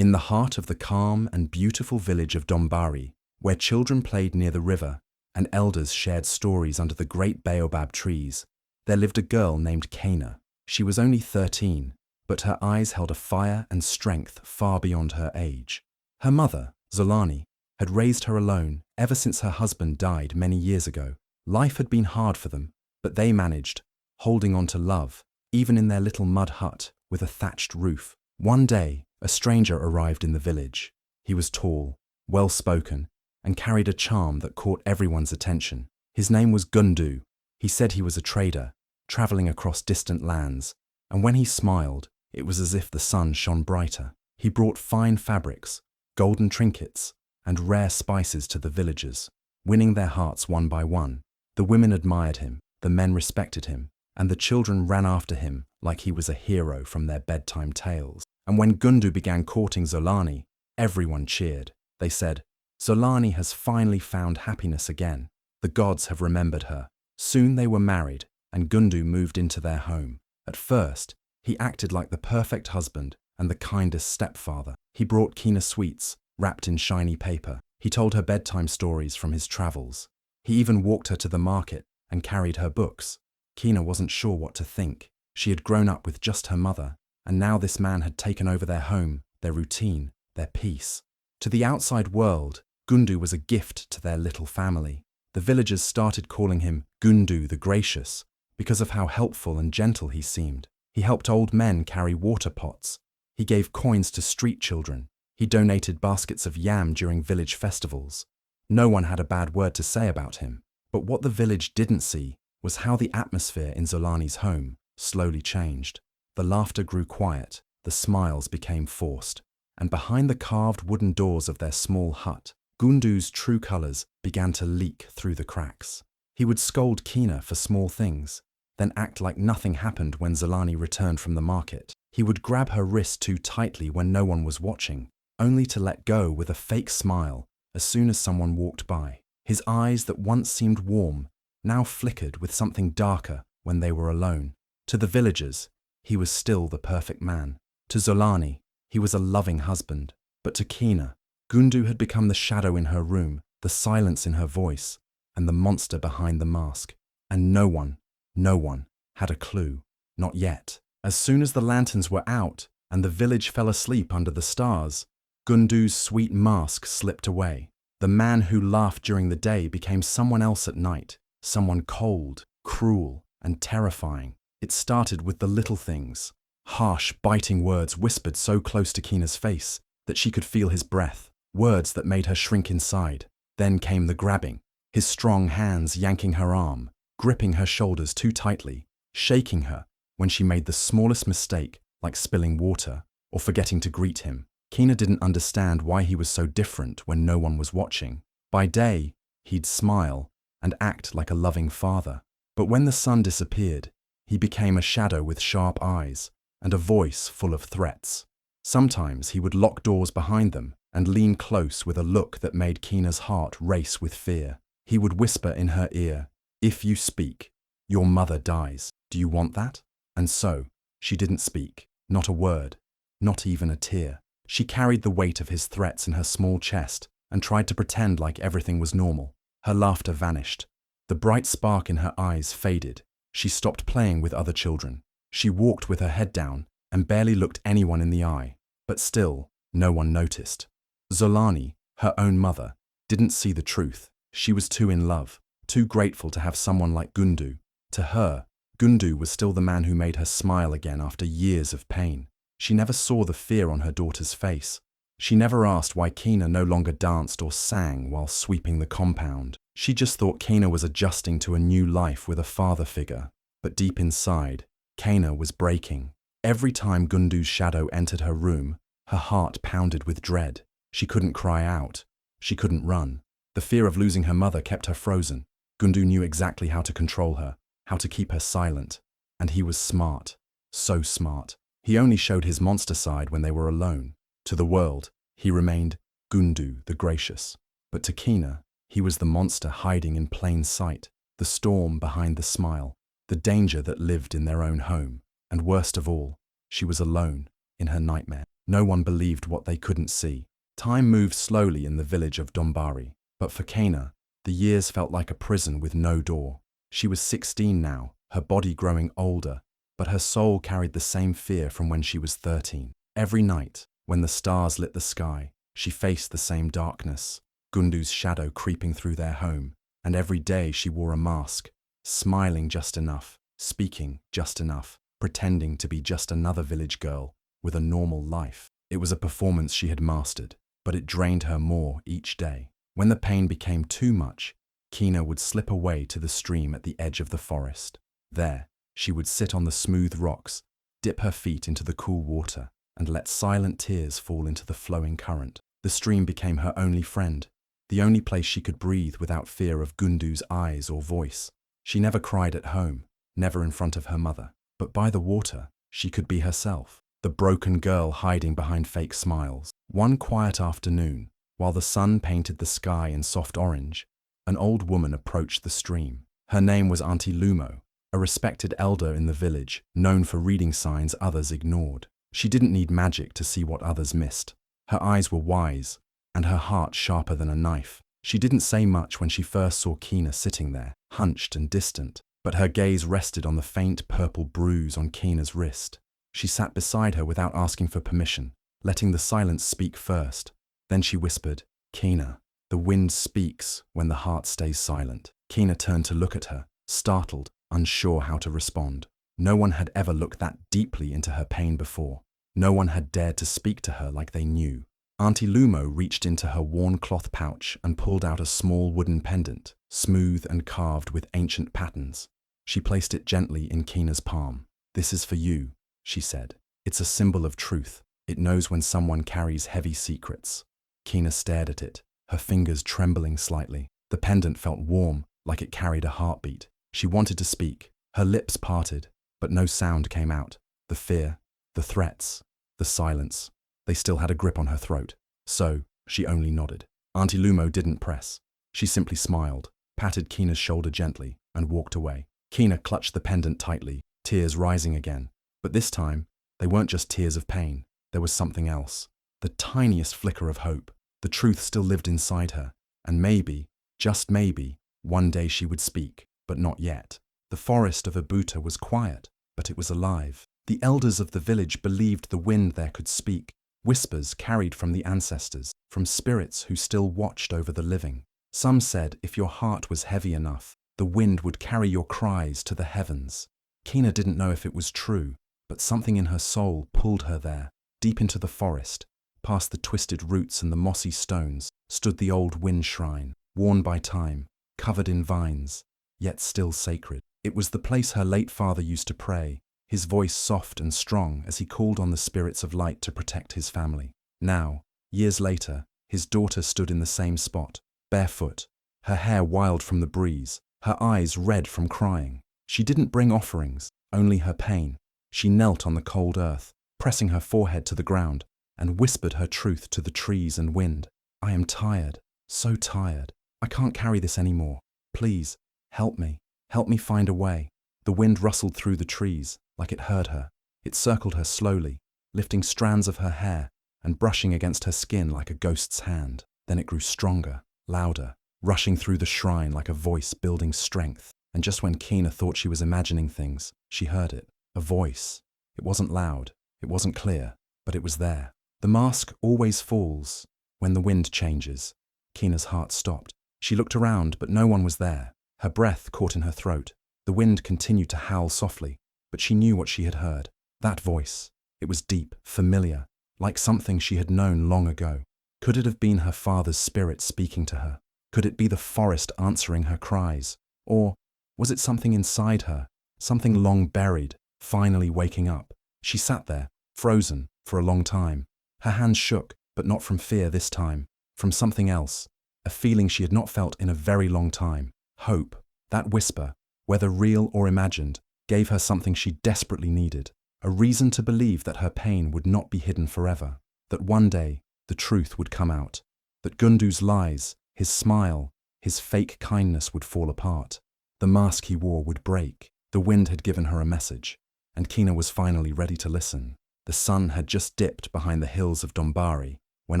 In the heart of the calm and beautiful village of Dombari, where children played near the river and elders shared stories under the great baobab trees, there lived a girl named Kana. She was only 13, but her eyes held a fire and strength far beyond her age. Her mother, Zolani, had raised her alone ever since her husband died many years ago. Life had been hard for them, but they managed, holding on to love, even in their little mud hut with a thatched roof. One day, a stranger arrived in the village. He was tall, well-spoken, and carried a charm that caught everyone's attention. His name was Gundu. He said he was a trader, traveling across distant lands, and when he smiled, it was as if the sun shone brighter. He brought fine fabrics, golden trinkets, and rare spices to the villagers, winning their hearts one by one. The women admired him, the men respected him, and the children ran after him like he was a hero from their bedtime tales. And when Gundu began courting Zolani, everyone cheered. They said, "Zolani has finally found happiness again. The gods have remembered her." Soon they were married, and Gundu moved into their home. At first, he acted like the perfect husband and the kindest stepfather. He brought Kina sweets, wrapped in shiny paper. He told her bedtime stories from his travels. He even walked her to the market and carried her books. Kina wasn't sure what to think. She had grown up with just her mother, and now this man had taken over their home, their routine, their peace. To the outside world, Gundu was a gift to their little family. The villagers started calling him Gundu the Gracious because of how helpful and gentle he seemed. He helped old men carry water pots. He gave coins to street children. He donated baskets of yam during village festivals. No one had a bad word to say about him. But what the village didn't see was how the atmosphere in Zolani's home slowly changed. The laughter grew quiet, the smiles became forced, and behind the carved wooden doors of their small hut, Gundu's true colors began to leak through the cracks. He would scold Kina for small things, then act like nothing happened when Zolani returned from the market. He would grab her wrist too tightly when no one was watching, only to let go with a fake smile as soon as someone walked by. His eyes that once seemed warm now flickered with something darker when they were alone. To the villagers, he was still the perfect man. To Zolani, he was a loving husband. But to Kina, Gundu had become the shadow in her room, the silence in her voice, and the monster behind the mask. And no one had a clue. Not yet. As soon as the lanterns were out and the village fell asleep under the stars, Gundu's sweet mask slipped away. The man who laughed during the day became someone else at night, someone cold, cruel, and terrifying. It started with the little things. Harsh, biting words whispered so close to Kina's face that she could feel his breath, words that made her shrink inside. Then came the grabbing, his strong hands yanking her arm, gripping her shoulders too tightly, shaking her when she made the smallest mistake, like spilling water or forgetting to greet him. Kina didn't understand why he was so different when no one was watching. By day, he'd smile and act like a loving father. But when the sun disappeared, he became a shadow with sharp eyes and a voice full of threats. Sometimes he would lock doors behind them and lean close with a look that made Kina's heart race with fear. He would whisper in her ear, "If you speak, your mother dies. Do you want that?" And so, she didn't speak, not a word, not even a tear. She carried the weight of his threats in her small chest and tried to pretend like everything was normal. Her laughter vanished. The bright spark in her eyes faded. She stopped playing with other children. She walked with her head down and barely looked anyone in the eye. But still, no one noticed. Zolani, her own mother, didn't see the truth. She was too in love, too grateful to have someone like Gundu. To her, Gundu was still the man who made her smile again after years of pain. She never saw the fear on her daughter's face. She never asked why Kina no longer danced or sang while sweeping the compound. She just thought Kina was adjusting to a new life with a father figure. But deep inside, Kina was breaking. Every time Gundu's shadow entered her room, her heart pounded with dread. She couldn't cry out. She couldn't run. The fear of losing her mother kept her frozen. Gundu knew exactly how to control her, how to keep her silent. And he was smart. So smart. He only showed his monster side when they were alone. To the world, he remained Gundu the Gracious. But to Kina, he was the monster hiding in plain sight, the storm behind the smile, the danger that lived in their own home. And worst of all, she was alone in her nightmare. No one believed what they couldn't see. Time moved slowly in the village of Dombari, but for Kaina, the years felt like a prison with no door. She was 16 now, her body growing older, but her soul carried the same fear from when she was 13. Every night, when the stars lit the sky, she faced the same darkness, Gundu's shadow creeping through their home, and every day she wore a mask, smiling just enough, speaking just enough, pretending to be just another village girl with a normal life. It was a performance she had mastered, but it drained her more each day. When the pain became too much, Kaina would slip away to the stream at the edge of the forest. There, she would sit on the smooth rocks, dip her feet into the cool water, and let silent tears fall into the flowing current. The stream became her only friend, the only place she could breathe without fear of Gundu's eyes or voice. She never cried at home, never in front of her mother, but by the water, she could be herself, the broken girl hiding behind fake smiles. One quiet afternoon, while the sun painted the sky in soft orange, an old woman approached the stream. Her name was Auntie Lumo, a respected elder in the village, known for reading signs others ignored. She didn't need magic to see what others missed. Her eyes were wise, and her heart sharper than a knife. She didn't say much when she first saw Kaina sitting there, hunched and distant, but her gaze rested on the faint purple bruise on Kaina's wrist. She sat beside her without asking for permission, letting the silence speak first. Then she whispered, "Kaina, the wind speaks when the heart stays silent." Kaina turned to look at her, startled, unsure how to respond. No one had ever looked that deeply into her pain before. No one had dared to speak to her like they knew. Auntie Lumo reached into her worn cloth pouch and pulled out a small wooden pendant, smooth and carved with ancient patterns. She placed it gently in Kaina's palm. "This is for you," she said. "It's a symbol of truth. It knows when someone carries heavy secrets." Kaina stared at it, her fingers trembling slightly. The pendant felt warm, like it carried a heartbeat. She wanted to speak. Her lips parted, but no sound came out. The fear, the threats, the silence, they still had a grip on her throat. So, she only nodded. Auntie Lumo didn't press. She simply smiled, patted Kaina's shoulder gently, and walked away. Kaina clutched the pendant tightly, tears rising again. But this time, they weren't just tears of pain. There was something else. The tiniest flicker of hope. The truth still lived inside her, and maybe, just maybe, one day she would speak, but not yet. The forest of Abuta was quiet, but it was alive. The elders of the village believed the wind there could speak, whispers carried from the ancestors, from spirits who still watched over the living. Some said if your heart was heavy enough, the wind would carry your cries to the heavens. Kaina didn't know if it was true, but something in her soul pulled her there, deep into the forest. Past the twisted roots and the mossy stones stood the old wind shrine, worn by time, covered in vines, yet still sacred. It was the place her late father used to pray, his voice soft and strong as he called on the spirits of light to protect his family. Now, years later, his daughter stood in the same spot, barefoot, her hair wild from the breeze, her eyes red from crying. She didn't bring offerings, only her pain. She knelt on the cold earth, pressing her forehead to the ground, and whispered her truth to the trees and wind. "I am tired, so tired. I can't carry this anymore. Please, help me. Help me find a way." The wind rustled through the trees, like it heard her. It circled her slowly, lifting strands of her hair and brushing against her skin like a ghost's hand. Then it grew stronger, louder, rushing through the shrine like a voice building strength. And just when Kaina thought she was imagining things, she heard it. A voice. It wasn't loud, it wasn't clear, but it was there. "The mask always falls when the wind changes." Kaina's heart stopped. She looked around, but no one was there. Her breath caught in her throat. The wind continued to howl softly, but she knew what she had heard. That voice. It was deep, familiar, like something she had known long ago. Could it have been her father's spirit speaking to her? Could it be the forest answering her cries? Or was it something inside her, something long buried, finally waking up? She sat there, frozen, for a long time. Her hands shook, but not from fear this time, from something else, a feeling she had not felt in a very long time. Hope. That whisper, whether real or imagined, gave her something she desperately needed, a reason to believe that her pain would not be hidden forever, that one day the truth would come out, that Gundu's lies, his smile, his fake kindness would fall apart. The mask he wore would break. The wind had given her a message, and Kaina was finally ready to listen. The sun had just dipped behind the hills of Dombari when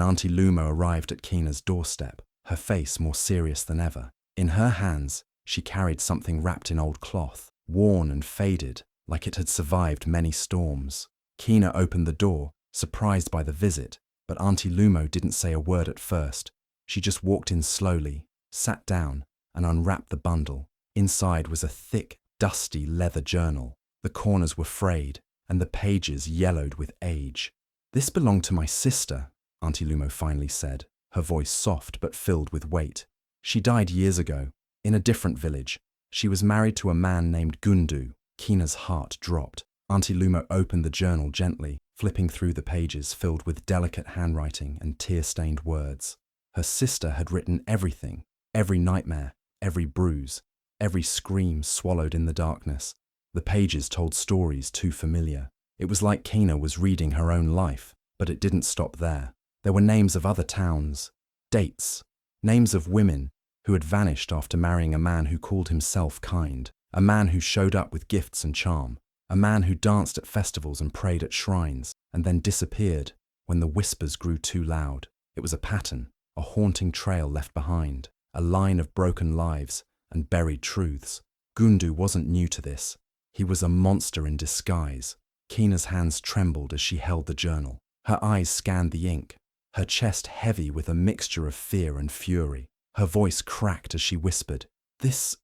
Auntie Lumo arrived at Kina's doorstep, her face more serious than ever. In her hands, she carried something wrapped in old cloth, worn and faded, like it had survived many storms. Kina opened the door, surprised by the visit, but Auntie Lumo didn't say a word at first. She just walked in slowly, sat down, and unwrapped the bundle. Inside was a thick, dusty leather journal. The corners were frayed, and the pages yellowed with age. "This belonged to my sister," Auntie Lumo finally said, her voice soft but filled with weight. "She died years ago, in a different village. She was married to a man named Gundu." Kina's heart dropped. Auntie Lumo opened the journal gently, flipping through the pages filled with delicate handwriting and tear-stained words. Her sister had written everything, every nightmare, every bruise, every scream swallowed in the darkness. The pages told stories too familiar. It was like Kina was reading her own life, but it didn't stop there. There were names of other towns, dates, names of women who had vanished after marrying a man who called himself kind, a man who showed up with gifts and charm, a man who danced at festivals and prayed at shrines, and then disappeared when the whispers grew too loud. It was a pattern, a haunting trail left behind, a line of broken lives and buried truths. Gundu wasn't new to this. He was a monster in disguise. Kina's hands trembled as she held the journal. Her eyes scanned the ink, her chest heavy with a mixture of fear and fury. Her voice cracked as she whispered, This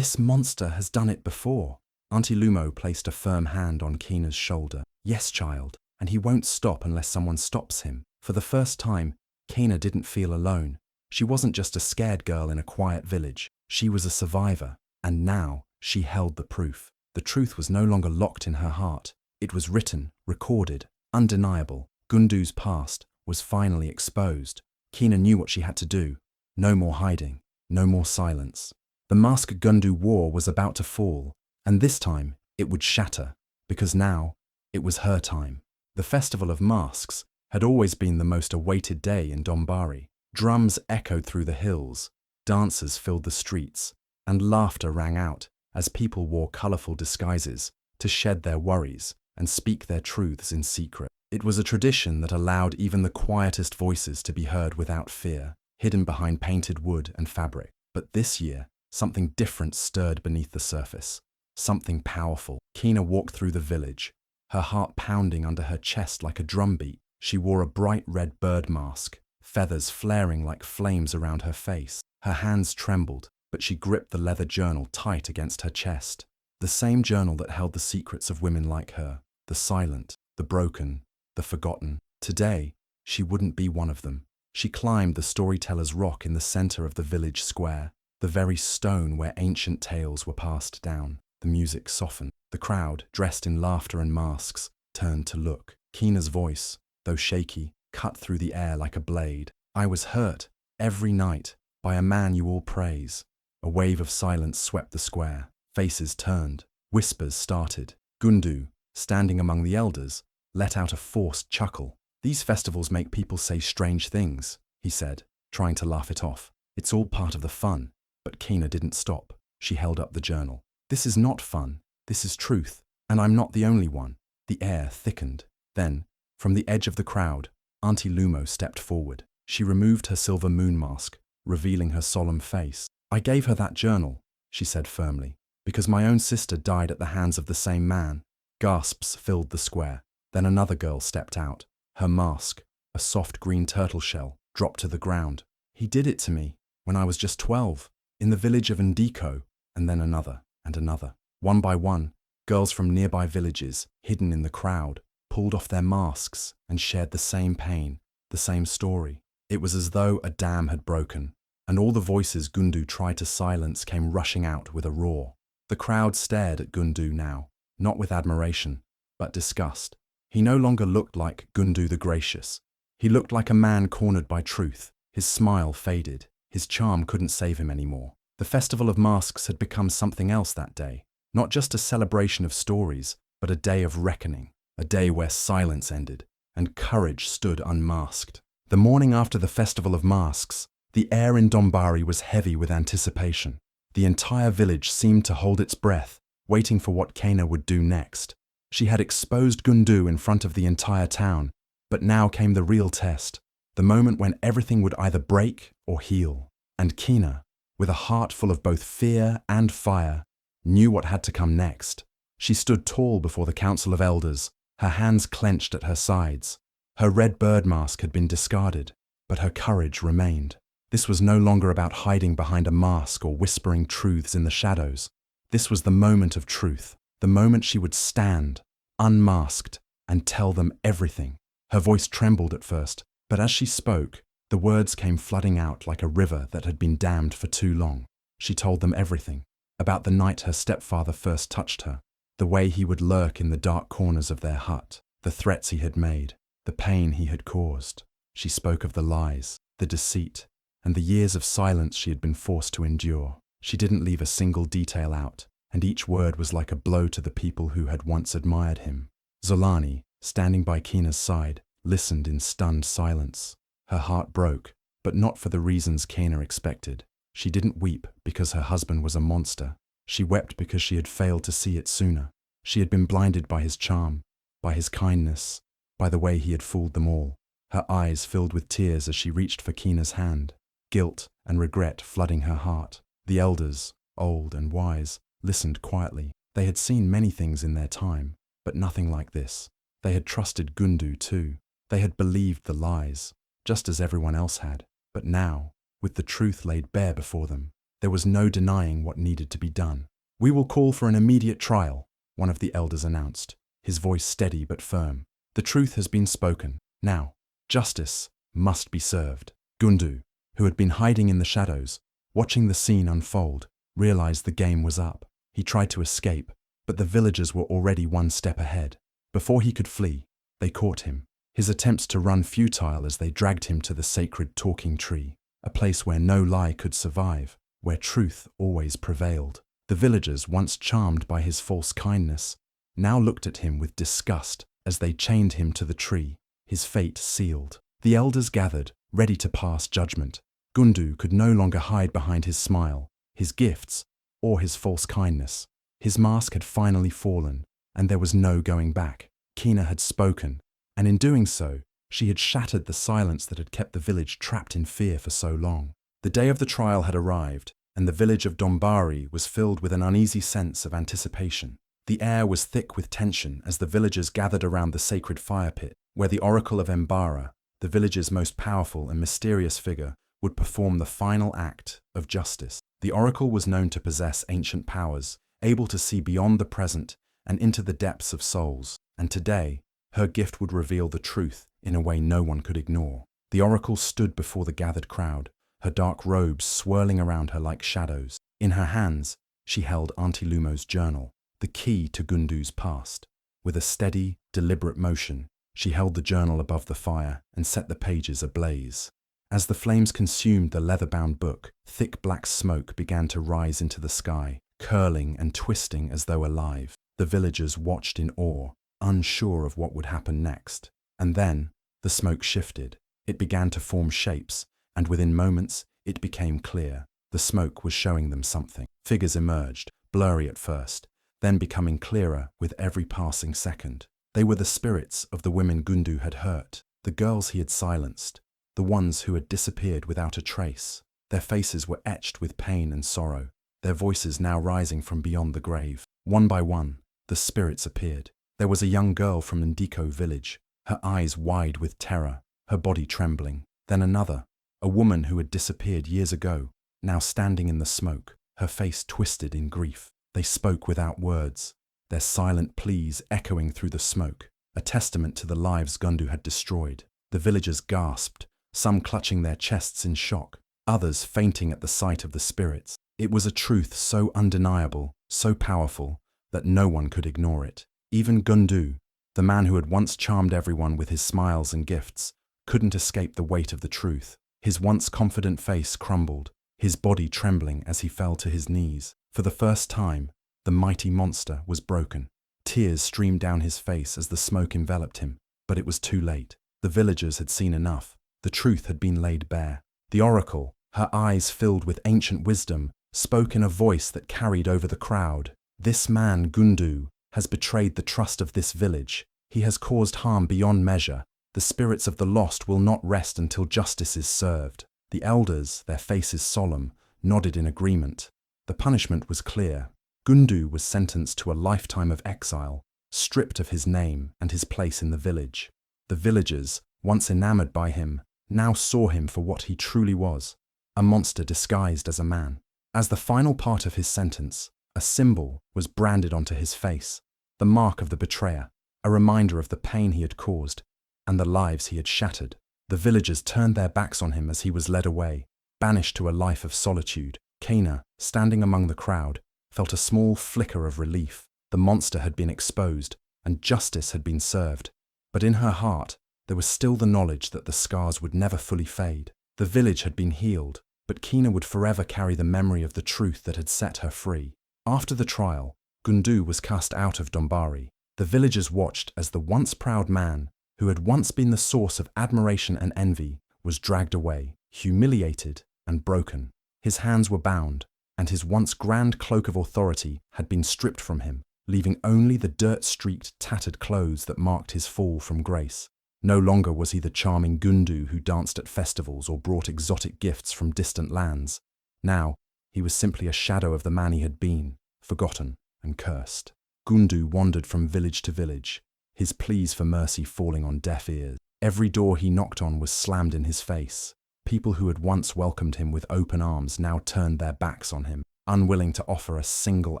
monster has done it before." Auntie Lumo placed a firm hand on Kina's shoulder. "Yes, child, and he won't stop unless someone stops him." For the first time, Kina didn't feel alone. She wasn't just a scared girl in a quiet village. She was a survivor, and now she held the proof. The truth was no longer locked in her heart. It was written, recorded, undeniable. Gundu's past was finally exposed. Kina knew what she had to do. No more hiding, no more silence. The mask Gundu wore was about to fall, and this time it would shatter, because now it was her time. The Festival of Masks had always been the most awaited day in Dombari. Drums echoed through the hills, dancers filled the streets, and laughter rang out as people wore colourful disguises to shed their worries and speak their truths in secret. It was a tradition that allowed even the quietest voices to be heard without fear, hidden behind painted wood and fabric. But this year, something different stirred beneath the surface. Something powerful. Kina walked through the village, her heart pounding under her chest like a drumbeat. She wore a bright red bird mask, feathers flaring like flames around her face. Her hands trembled, but she gripped the leather journal tight against her chest. The same journal that held the secrets of women like her, the silent, the broken, the forgotten. Today, she wouldn't be one of them. She climbed the storyteller's rock in the center of the village square, the very stone where ancient tales were passed down. The music softened. The crowd, dressed in laughter and masks, turned to look. Kina's voice, though shaky, cut through the air like a blade. "I was hurt, every night, by a man you all praise." A wave of silence swept the square. Faces turned. Whispers started. Gundu, standing among the elders, let out a forced chuckle. "These festivals make people say strange things," he said, trying to laugh it off. "It's all part of the fun." But Kina didn't stop. She held up the journal. "This is not fun. This is truth. And I'm not the only one." The air thickened. Then, from the edge of the crowd, Auntie Lumo stepped forward. She removed her silver moon mask, revealing her solemn face. "I gave her that journal," she said firmly, "because my own sister died at the hands of the same man." Gasps filled the square. Then another girl stepped out. Her mask, a soft green turtle shell, dropped to the ground. "He did it to me when I was just 12, in the village of Ndiko." And then another and another. One by one, girls from nearby villages, hidden in the crowd, pulled off their masks and shared the same pain, the same story. It was as though a dam had broken, and all the voices Gundu tried to silence came rushing out with a roar. The crowd stared at Gundu now, not with admiration, but disgust. He no longer looked like Gundu the Gracious. He looked like a man cornered by truth. His smile faded. His charm couldn't save him anymore. The Festival of Masks had become something else that day. Not just a celebration of stories, but a day of reckoning. A day where silence ended, and courage stood unmasked. The morning after the Festival of Masks, the air in Dombari was heavy with anticipation. The entire village seemed to hold its breath, waiting for what Kina would do next. She had exposed Gundu in front of the entire town, but now came the real test, the moment when everything would either break or heal. And Kina, with a heart full of both fear and fire, knew what had to come next. She stood tall before the council of elders, her hands clenched at her sides. Her red bird mask had been discarded, but her courage remained. This was no longer about hiding behind a mask or whispering truths in the shadows. This was the moment of truth, the moment she would stand, unmasked, and tell them everything. Her voice trembled at first, but as she spoke, the words came flooding out like a river that had been dammed for too long. She told them everything, about the night her stepfather first touched her, the way he would lurk in the dark corners of their hut, the threats he had made, the pain he had caused. She spoke of the lies, the deceit, and the years of silence she had been forced to endure. She didn't leave a single detail out, and each word was like a blow to the people who had once admired him. Zolani, standing by Kina's side, listened in stunned silence. Her heart broke, but not for the reasons Kina expected. She didn't weep because her husband was a monster. She wept because she had failed to see it sooner. She had been blinded by his charm, by his kindness, by the way he had fooled them all. Her eyes filled with tears as she reached for Kina's hand, guilt and regret flooding her heart. The elders, old and wise, listened quietly. They had seen many things in their time, but nothing like this. They had trusted Gundu too. They had believed the lies, just as everyone else had. But now, with the truth laid bare before them, there was no denying what needed to be done. "We will call for an immediate trial," one of the elders announced, his voice steady but firm. "The truth has been spoken. Now, justice must be served." Gundu, who had been hiding in the shadows, watching the scene unfold, realized the game was up. He tried to escape, but the villagers were already one step ahead. Before he could flee, they caught him. His attempts to run futile as they dragged him to the sacred talking tree, a place where no lie could survive, where truth always prevailed. The villagers, once charmed by his false kindness, now looked at him with disgust as they chained him to the tree, his fate sealed. The elders gathered, ready to pass judgment. Gundu could no longer hide behind his smile, his gifts, or his false kindness. His mask had finally fallen, and there was no going back. Kina had spoken, and in doing so, she had shattered the silence that had kept the village trapped in fear for so long. The day of the trial had arrived, and the village of Dombari was filled with an uneasy sense of anticipation. The air was thick with tension as the villagers gathered around the sacred fire pit, where the oracle of Mbara, the village's most powerful and mysterious figure, would perform the final act of justice. The oracle was known to possess ancient powers, able to see beyond the present and into the depths of souls, and today, her gift would reveal the truth in a way no one could ignore. The oracle stood before the gathered crowd, her dark robes swirling around her like shadows. In her hands, she held Auntie Lumo's journal, the key to Gundu's past. With a steady, deliberate motion, she held the journal above the fire and set the pages ablaze. As the flames consumed the leather-bound book, thick black smoke began to rise into the sky, curling and twisting as though alive. The villagers watched in awe, unsure of what would happen next. And then, the smoke shifted. It began to form shapes, and within moments, it became clear. The smoke was showing them something. Figures emerged, blurry at first, then becoming clearer with every passing second. They were the spirits of the women Gundu had hurt, the girls he had silenced, the ones who had disappeared without a trace. Their faces were etched with pain and sorrow, their voices now rising from beyond the grave. One by one, the spirits appeared. There was a young girl from Ndiko village, her eyes wide with terror, her body trembling. Then another, a woman who had disappeared years ago, now standing in the smoke, her face twisted in grief. They spoke without words, their silent pleas echoing through the smoke, a testament to the lives Gundu had destroyed. The villagers gasped, some clutching their chests in shock, others fainting at the sight of the spirits. It was a truth so undeniable, so powerful, that no one could ignore it. Even Gundu, the man who had once charmed everyone with his smiles and gifts, couldn't escape the weight of the truth. His once confident face crumbled, his body trembling as he fell to his knees. For the first time, the mighty monster was broken. Tears streamed down his face as the smoke enveloped him, but it was too late. The villagers had seen enough. The truth had been laid bare. The oracle, her eyes filled with ancient wisdom, spoke in a voice that carried over the crowd. This man, Gundu, has betrayed the trust of this village. He has caused harm beyond measure. The spirits of the lost will not rest until justice is served." The elders, their faces solemn, nodded in agreement. The punishment was clear. Gundu was sentenced to a lifetime of exile, stripped of his name and his place in the village. The villagers, once enamored by him, now saw him for what he truly was, a monster disguised as a man. As the final part of his sentence, a symbol was branded onto his face, the mark of the betrayer, a reminder of the pain he had caused and the lives he had shattered. The villagers turned their backs on him as he was led away, banished to a life of solitude. Kaina, standing among the crowd, felt a small flicker of relief. The monster had been exposed, and justice had been served. But in her heart, there was still the knowledge that the scars would never fully fade. The village had been healed, but Kaina would forever carry the memory of the truth that had set her free. After the trial, Gundu was cast out of Dombari. The villagers watched as the once proud man, who had once been the source of admiration and envy, was dragged away, humiliated and broken. His hands were bound, and his once grand cloak of authority had been stripped from him, leaving only the dirt-streaked, tattered clothes that marked his fall from grace. No longer was he the charming Gundu who danced at festivals or brought exotic gifts from distant lands. Now, he was simply a shadow of the man he had been, forgotten and cursed. Gundu wandered from village to village, his pleas for mercy falling on deaf ears. Every door he knocked on was slammed in his face. People who had once welcomed him with open arms now turned their backs on him, unwilling to offer a single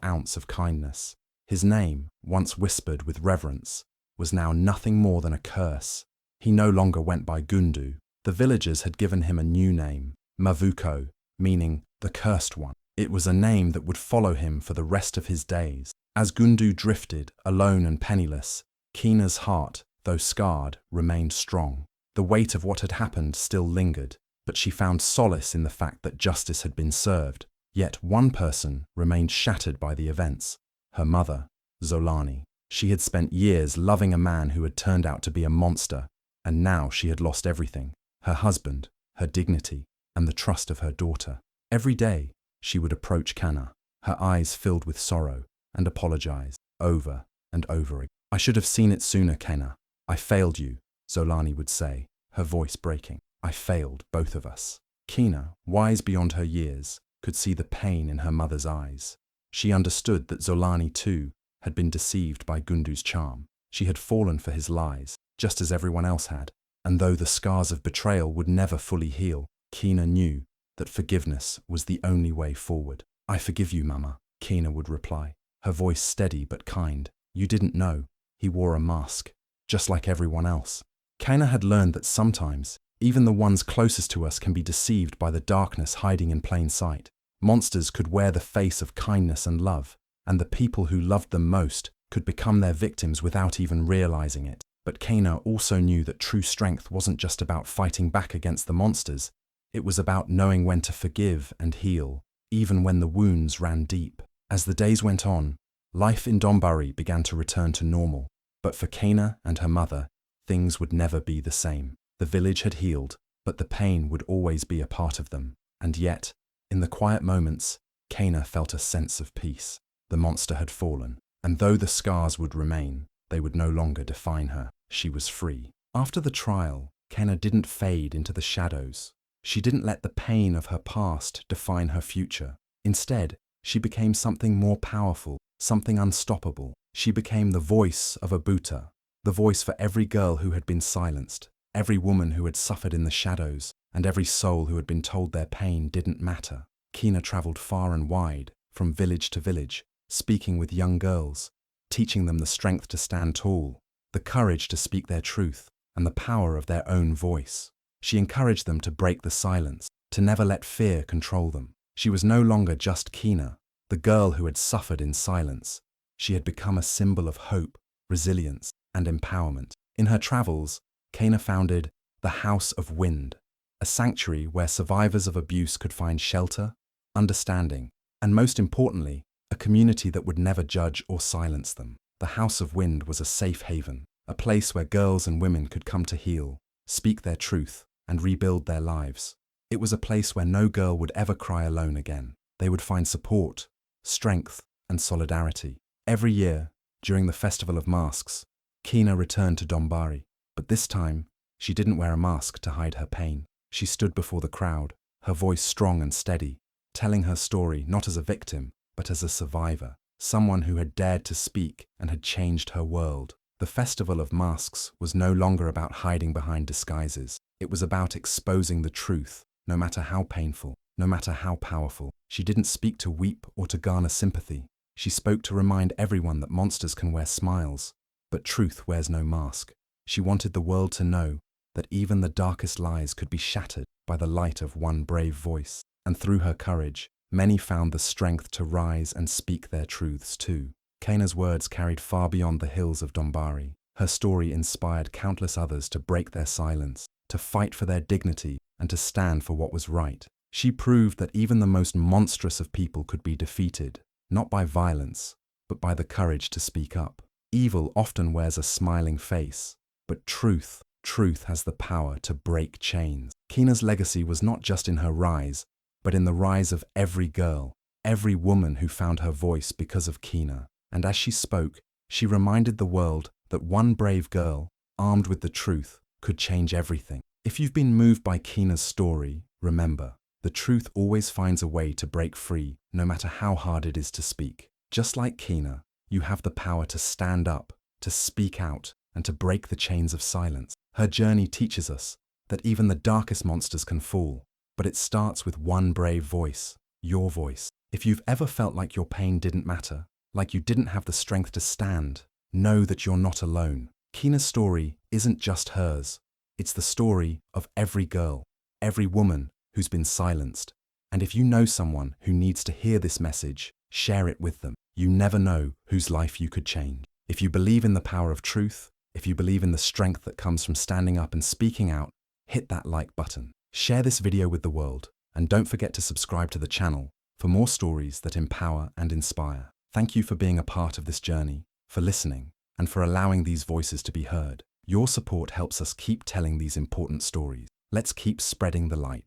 ounce of kindness. His name, once whispered with reverence, was now nothing more than a curse. He no longer went by Gundu. The villagers had given him a new name, Mavuko, meaning the cursed one. It was a name that would follow him for the rest of his days. As Gundu drifted, alone and penniless, Kaina's heart, though scarred, remained strong. The weight of what had happened still lingered, but she found solace in the fact that justice had been served. Yet one person remained shattered by the events, her mother, Zolani. She had spent years loving a man who had turned out to be a monster, and now she had lost everything: her husband, her dignity, and the trust of her daughter. Every day, she would approach Kaina, her eyes filled with sorrow, and apologize, over and over again. "I should have seen it sooner, Kaina. I failed you," Zolani would say, her voice breaking. "I failed both of us." Kaina, wise beyond her years, could see the pain in her mother's eyes. She understood that Zolani, too, had been deceived by Gundu's charm. She had fallen for his lies, just as everyone else had. And though the scars of betrayal would never fully heal, Kaina knew that forgiveness was the only way forward. "I forgive you, Mama," Kaina would reply, her voice steady but kind. "You didn't know. He wore a mask, just like everyone else." Kaina had learned that sometimes, even the ones closest to us can be deceived by the darkness hiding in plain sight. Monsters could wear the face of kindness and love, and the people who loved them most could become their victims without even realizing it. But Kaina also knew that true strength wasn't just about fighting back against the monsters. It was about knowing when to forgive and heal, even when the wounds ran deep. As the days went on, life in Dombari began to return to normal. But for Kaina and her mother, things would never be the same. The village had healed, but the pain would always be a part of them. And yet, in the quiet moments, Kaina felt a sense of peace. The monster had fallen, and though the scars would remain, they would no longer define her. She was free. After the trial, Kaina didn't fade into the shadows. She didn't let the pain of her past define her future. Instead, she became something more powerful, something unstoppable. She became the voice of Abuta, the voice for every girl who had been silenced, every woman who had suffered in the shadows, and every soul who had been told their pain didn't matter. Kaina traveled far and wide, from village to village, speaking with young girls, teaching them the strength to stand tall, the courage to speak their truth, and the power of their own voice. She encouraged them to break the silence, to never let fear control them. She was no longer just Kaina, the girl who had suffered in silence. She had become a symbol of hope, resilience, and empowerment. In her travels, Kaina founded the House of Wind, a sanctuary where survivors of abuse could find shelter, understanding, and most importantly, a community that would never judge or silence them. The House of Wind was a safe haven, a place where girls and women could come to heal, speak their truth, and rebuild their lives. It was a place where no girl would ever cry alone again. They would find support, strength, and solidarity. Every year, During the Festival of Masks, Kina returned to Dombari, but this time, she didn't wear a mask to hide her pain. She stood before the crowd, her voice strong and steady, telling her story not as a victim, but as a survivor, someone who had dared to speak and had changed her world. The Festival of Masks was no longer about hiding behind disguises. It was about exposing the truth, no matter how painful, no matter how powerful. She didn't speak to weep or to garner sympathy. She spoke to remind everyone that monsters can wear smiles, but truth wears no mask. She wanted the world to know that even the darkest lies could be shattered by the light of one brave voice. And through her courage, many found the strength to rise and speak their truths too. Kina's words carried far beyond the hills of Dombari. Her story inspired countless others to break their silence, to fight for their dignity, and to stand for what was right. She proved that even the most monstrous of people could be defeated, not by violence, but by the courage to speak up. Evil often wears a smiling face, but truth has the power to break chains. Kina's legacy was not just in her rise, but in the rise of every girl, every woman who found her voice because of Kina. And as she spoke, she reminded the world that one brave girl, armed with the truth, could change everything. If you've been moved by Kina's story, remember, the truth always finds a way to break free, no matter how hard it is to speak. Just like Kina, you have the power to stand up, to speak out, and to break the chains of silence. Her journey teaches us that even the darkest monsters can fall, but it starts with one brave voice, your voice. If you've ever felt like your pain didn't matter, like you didn't have the strength to stand, know that you're not alone. Kina's story isn't just hers. It's the story of every girl, every woman who's been silenced. And if you know someone who needs to hear this message, share it with them. You never know whose life you could change. If you believe in the power of truth, if you believe in the strength that comes from standing up and speaking out, hit that like button. Share this video with the world, and don't forget to subscribe to the channel for more stories that empower and inspire. Thank you for being a part of this journey, for listening, and for allowing these voices to be heard. Your support helps us keep telling these important stories. Let's keep spreading the light.